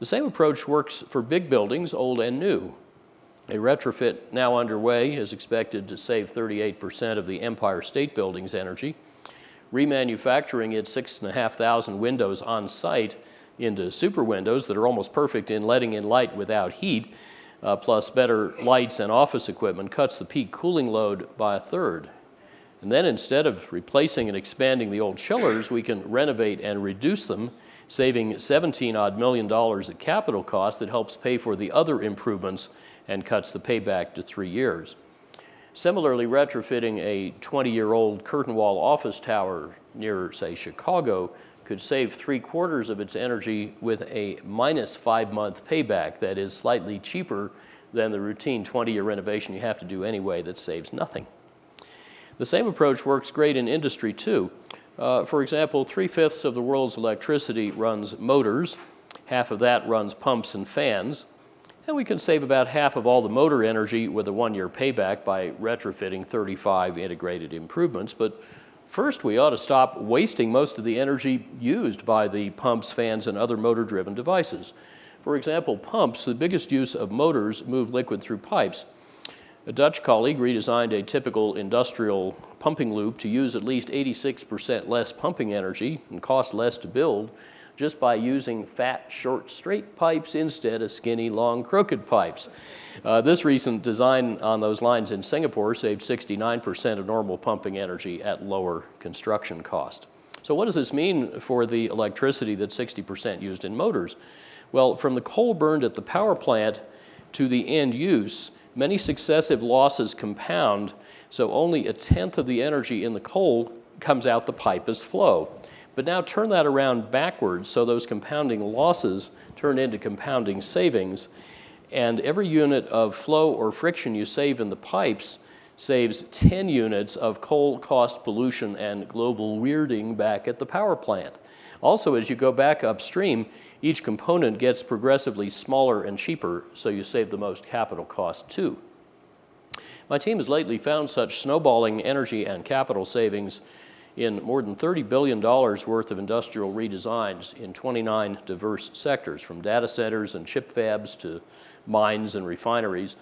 The same approach works for big buildings, old and new. A retrofit now underway is expected to save 38% of the Empire State Building's energy. Remanufacturing its 6,500 windows on site into super windows that are almost perfect in letting in light without heat, plus better lights and office equipment, cuts the peak cooling load by a third. And then instead of replacing and expanding the old chillers, we can renovate and reduce them, saving $17-odd million at capital cost that helps pay for the other improvements and cuts the payback to 3 years. Similarly, retrofitting a 20-year-old curtain wall office tower near, say, Chicago could save 3/4 of its energy with a minus 5-month payback that is slightly cheaper than the routine 20-year renovation you have to do anyway that saves nothing. The same approach works great in industry too. For example, 3/5 of the world's electricity runs motors, half of that runs pumps and fans, and we can save about half of all the motor energy with a 1-year payback by retrofitting 35 integrated improvements. But first, we ought to stop wasting most of the energy used by the pumps, fans, and other motor-driven devices. For example, pumps, the biggest use of motors, move liquid through pipes. A Dutch colleague redesigned a typical industrial pumping loop to use at least 86% less pumping energy and cost less to build just by using fat, short, straight pipes instead of skinny, long, crooked pipes. This recent design on those lines in Singapore saved 69% of normal pumping energy at lower construction cost. So what does this mean for the electricity that's 60% used in motors? Well, from the coal burned at the power plant to the end use, many successive losses compound, so only 1/10 of the energy in the coal comes out the pipe as flow. But now turn that around backwards, so those compounding losses turn into compounding savings, and every unit of flow or friction you save in the pipes saves 10 units of coal cost pollution and global weirding back at the power plant. Also, as you go back upstream, each component gets progressively smaller and cheaper, so you save the most capital cost too. My team has lately found such snowballing energy and capital savings in more than $30 billion worth of industrial redesigns in 29 diverse sectors, from data centers and chip fabs to mines and refineries.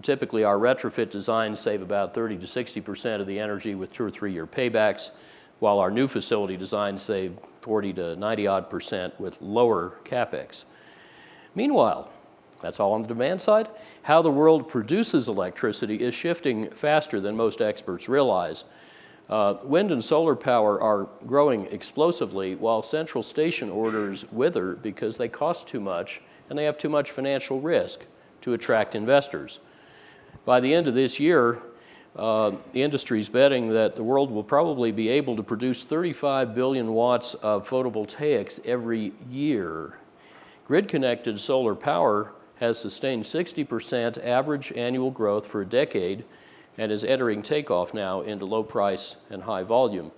Typically, our retrofit designs save about 30 to 60% of the energy with 2 or 3 year paybacks, while our new facility designs save 40 to 90-odd% with lower capex. Meanwhile, that's all on the demand side. How the world produces electricity is shifting faster than most experts realize. Wind and solar power are growing explosively, while central station orders wither because they cost too much and they have too much financial risk to attract investors. By the end of this year, the industry's betting that the world will probably be able to produce 35 billion watts of photovoltaics every year. Grid-connected solar power has sustained 60% average annual growth for a decade and is entering takeoff now into low price and high volume.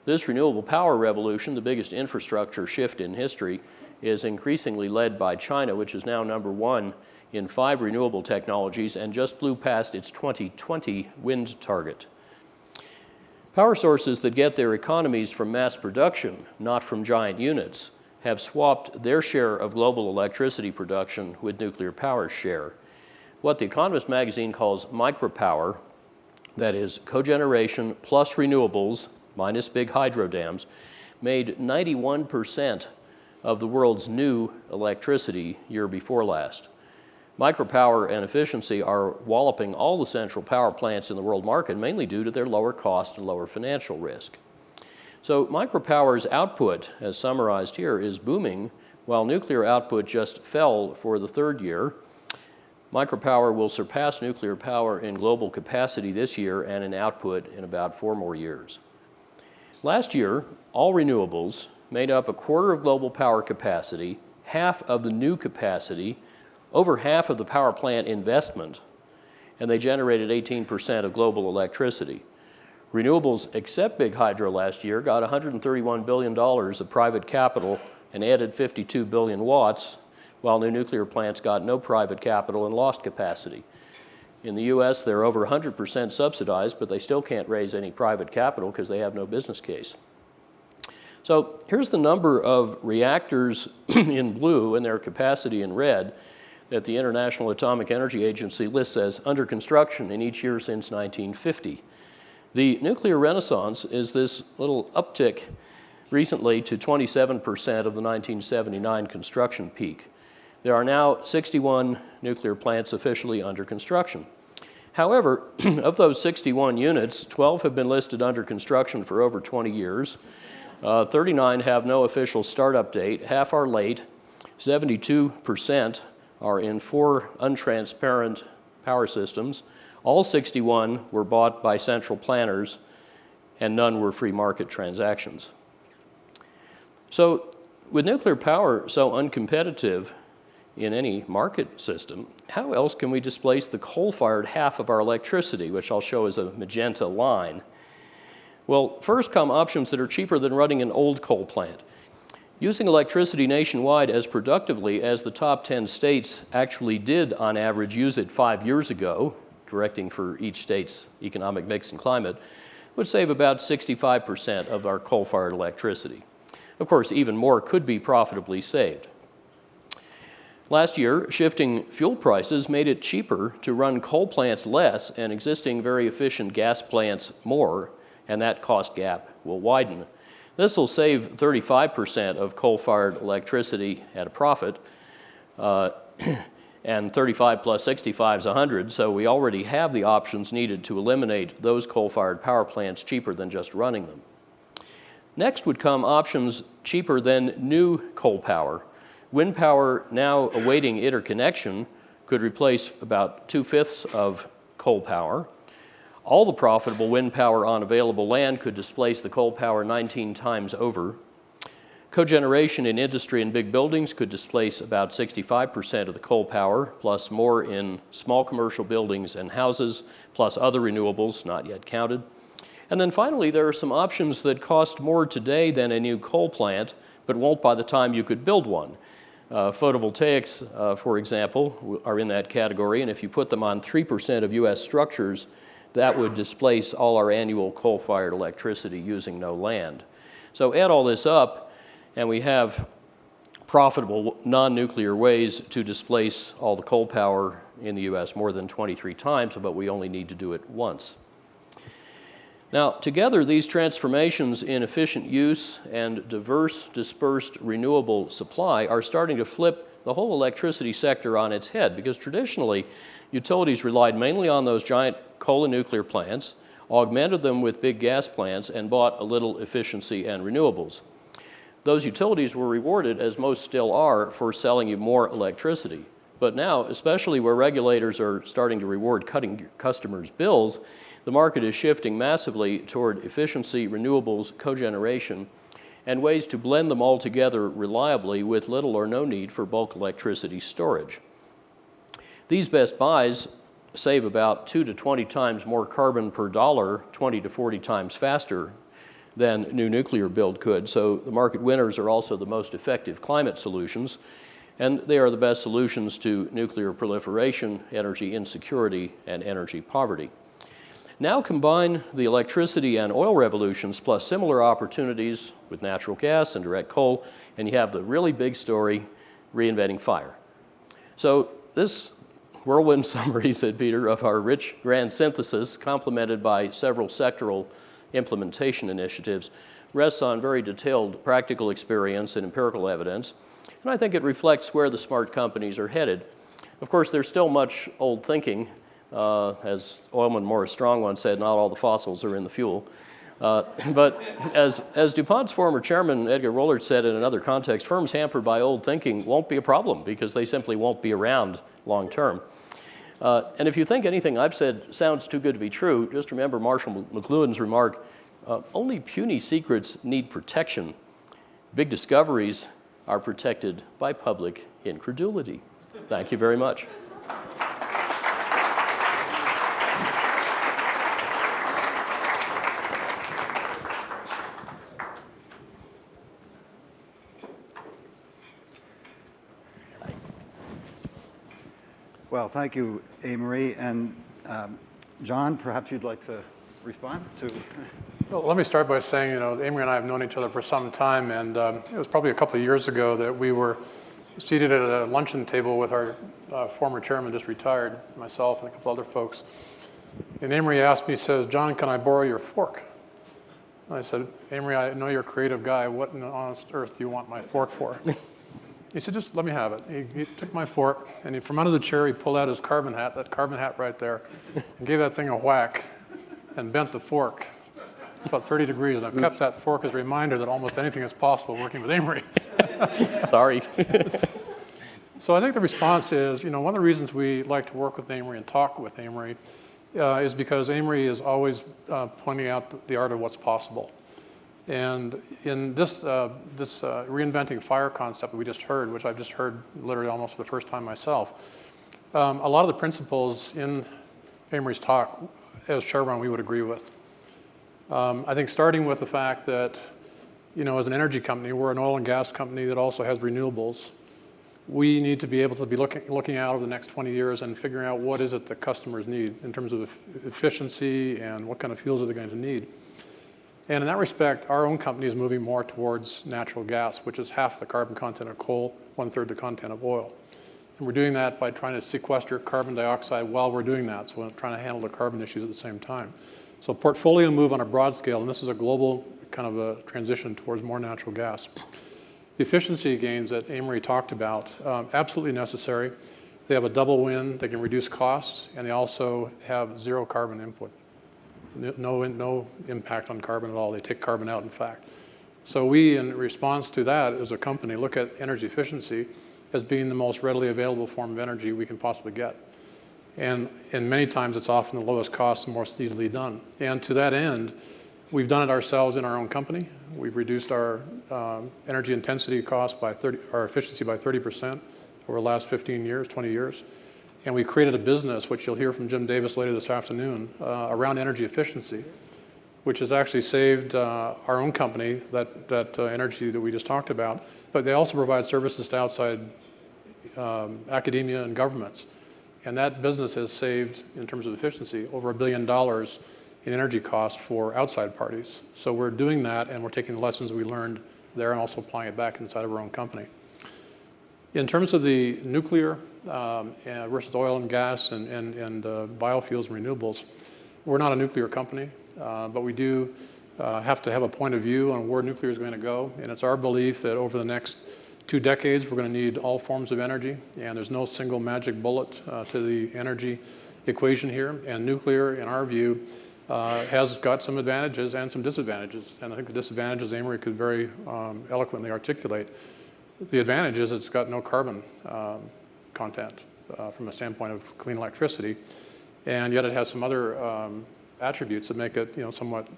This renewable power revolution, the biggest infrastructure shift in history, is increasingly led by China, which is now #1 in 5 renewable technologies and just blew past its 2020 wind target. Power sources that get their economies from mass production, not from giant units, have swapped their share of global electricity production with nuclear power's share. What The Economist magazine calls micropower, that is cogeneration plus renewables minus big hydro dams, made 91% of the world's new electricity year before last. Micropower and efficiency are walloping all the central power plants in the world market, mainly due to their lower cost and lower financial risk. So micropower's output, as summarized here, is booming, while nuclear output just fell for the 3rd year. Micropower will surpass nuclear power in global capacity this year and in output in about 4 more years. Last year, all renewables made up 1/4 of global power capacity, half of the new capacity, over half of the power plant investment, and they generated 18% of global electricity. Renewables, except big hydro last year, got $131 billion of private capital and added 52 billion watts, while new nuclear plants got no private capital and lost capacity. In the US, they're over 100% subsidized, but they still can't raise any private capital because they have no business case. So here's the number of reactors in blue and their capacity in red that the International Atomic Energy Agency lists as under construction in each year since 1950. The nuclear renaissance is this little uptick recently to 27% of the 1979 construction peak. There are now 61 nuclear plants officially under construction. However, of those 61 units, 12 have been listed under construction for over 20 years. 39 have no official startup date, half are late, 72% are in 4 untransparent power systems. All 61 were bought by central planners, and none were free market transactions. So with nuclear power so uncompetitive in any market system, how else can we displace the coal-fired half of our electricity, which I'll show as a magenta line? Well, first come options that are cheaper than running an old coal plant. Using electricity nationwide as productively as the top 10 states actually did on average use it 5 years ago, correcting for each state's economic mix and climate, would save about 65% of our coal-fired electricity. Of course, even more could be profitably saved. Last year, shifting fuel prices made it cheaper to run coal plants less and existing very efficient gas plants more, and that cost gap will widen. This will save 35% of coal-fired electricity at a profit, and 35 plus 65 is 100, so we already have the options needed to eliminate those coal-fired power plants cheaper than just running them. Next would come options cheaper than new coal power. Wind power, now awaiting interconnection, could replace about 2/5 of coal power. All the profitable wind power on available land could displace the coal power 19 times over. Cogeneration in industry and big buildings could displace about 65% of the coal power, plus more in small commercial buildings and houses, plus other renewables not yet counted. And then finally, there are some options that cost more today than a new coal plant, but won't by the time you could build one. Photovoltaics, for example, are in that category, and if you put them on 3% of US structures, that would displace all our annual coal-fired electricity using no land. So add all this up, and we have profitable non-nuclear ways to displace all the coal power in the US more than 23 times, but we only need to do it once. Now, together, these transformations in efficient use and diverse, dispersed, renewable supply are starting to flip the whole electricity sector on its head, because traditionally, utilities relied mainly on those giant coal and nuclear plants, augmented them with big gas plants, and bought a little efficiency and renewables. Those utilities were rewarded, as most still are, for selling you more electricity. But now, especially where regulators are starting to reward cutting customers' bills, the market is shifting massively toward efficiency, renewables, cogeneration, and ways to blend them all together reliably with little or no need for bulk electricity storage. These best buys save about 2 to 20 times more carbon per dollar, 20 to 40 times faster than new nuclear build could. So the market winners are also the most effective climate solutions, and they are the best solutions to nuclear proliferation, energy insecurity, and energy poverty. Now combine the electricity and oil revolutions plus similar opportunities with natural gas and direct coal, and you have the really big story, reinventing fire. So this whirlwind summary, said Petre, of our rich grand synthesis, complemented by several sectoral implementation initiatives, rests on very detailed practical experience and empirical evidence, and I think it reflects where the smart companies are headed. Of course, there's still much old thinking. As Oilman Morris Strong once said, not all the fossils are in the fuel. But as DuPont's former chairman, Edgar Rollert, said in another context, firms hampered by old thinking won't be a problem because they simply won't be around long term. And if you think anything I've said sounds too good to be true, just remember Marshall McLuhan's remark, only puny secrets need protection. Big discoveries are protected by public incredulity. Thank you very much. Well, thank you, Amory. And John, perhaps you'd like to respond to Well, let me start by saying, Amory and I have known each other for some time, and it was probably a couple of years ago that we were seated at a luncheon table with our former chairman, just retired, myself and a couple other folks. And Amory asked me, he says, "John, can I borrow your fork?" And I said, "Amory, I know you're a creative guy. What in honest earth do you want my fork for?" He said, "Just let me have it." He took my fork, and from under the chair, he pulled out his carbon hat, that carbon hat right there, and gave that thing a whack and bent the fork about 30 degrees. And I've kept that fork as a reminder that almost anything is possible working with Amory. Sorry. So I think the response is, one of the reasons we like to work with Amory and talk with Amory is because Amory is always pointing out the art of what's possible. And in this Reinventing Fire concept that we just heard, which I've just heard literally almost for the first time myself, a lot of the principles in Amory's talk, as Chevron, we would agree with. I think starting with the fact that, as an energy company, we're an oil and gas company that also has renewables. We need to be able to be looking out over the next 20 years and figuring out what is it that customers need in terms of efficiency and what kind of fuels are they going to need. And in that respect, our own company is moving more towards natural gas, which is half the carbon content of coal, 1/3 the content of oil. And we're doing that by trying to sequester carbon dioxide while we're doing that, so we're trying to handle the carbon issues at the same time. So portfolio move on a broad scale, and this is a global kind of a transition towards more natural gas. The efficiency gains that Amory talked about, absolutely necessary. They have a double win, they can reduce costs, and they also have zero carbon input. No impact on carbon at all. They take carbon out, in fact. So we, in response to that as a company, look at energy efficiency as being the most readily available form of energy we can possibly get. And many times it's often the lowest cost and most easily done. And to that end, we've done it ourselves in our own company. We've reduced our energy intensity cost by our efficiency by 30% over the last 15 years, 20 years. And we created a business, which you'll hear from Jim Davis later this afternoon, around energy efficiency, which has actually saved our own company, that energy that we just talked about. But they also provide services to outside academia and governments. And that business has saved, in terms of efficiency, over $1 billion in energy costs for outside parties. So we're doing that, and we're taking the lessons we learned there and also applying it back inside of our own company. In terms of the nuclear versus oil and gas and biofuels and renewables, we're not a nuclear company, but we do have to have a point of view on where nuclear is going to go. And it's our belief that over the next 2 decades, we're going to need all forms of energy, and there's no single magic bullet to the energy equation here. And nuclear, in our view, has got some advantages and some disadvantages. And I think the disadvantages Amory could very eloquently articulate. The advantage is it's got no carbon content from a standpoint of clean electricity, and yet it has some other attributes that make it, somewhat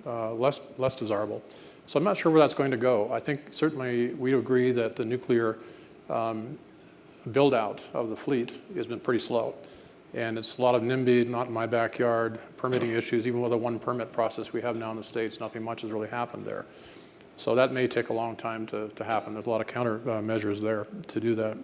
less desirable. So I'm not sure where that's going to go. I think certainly we agree that the nuclear build out of the fleet has been pretty slow. And it's a lot of NIMBY, not in my backyard, permitting issues. Even with the one permit process we have now in the States, nothing much has really happened there. So that may take a long time to happen. There's a lot of countermeasures there to do that.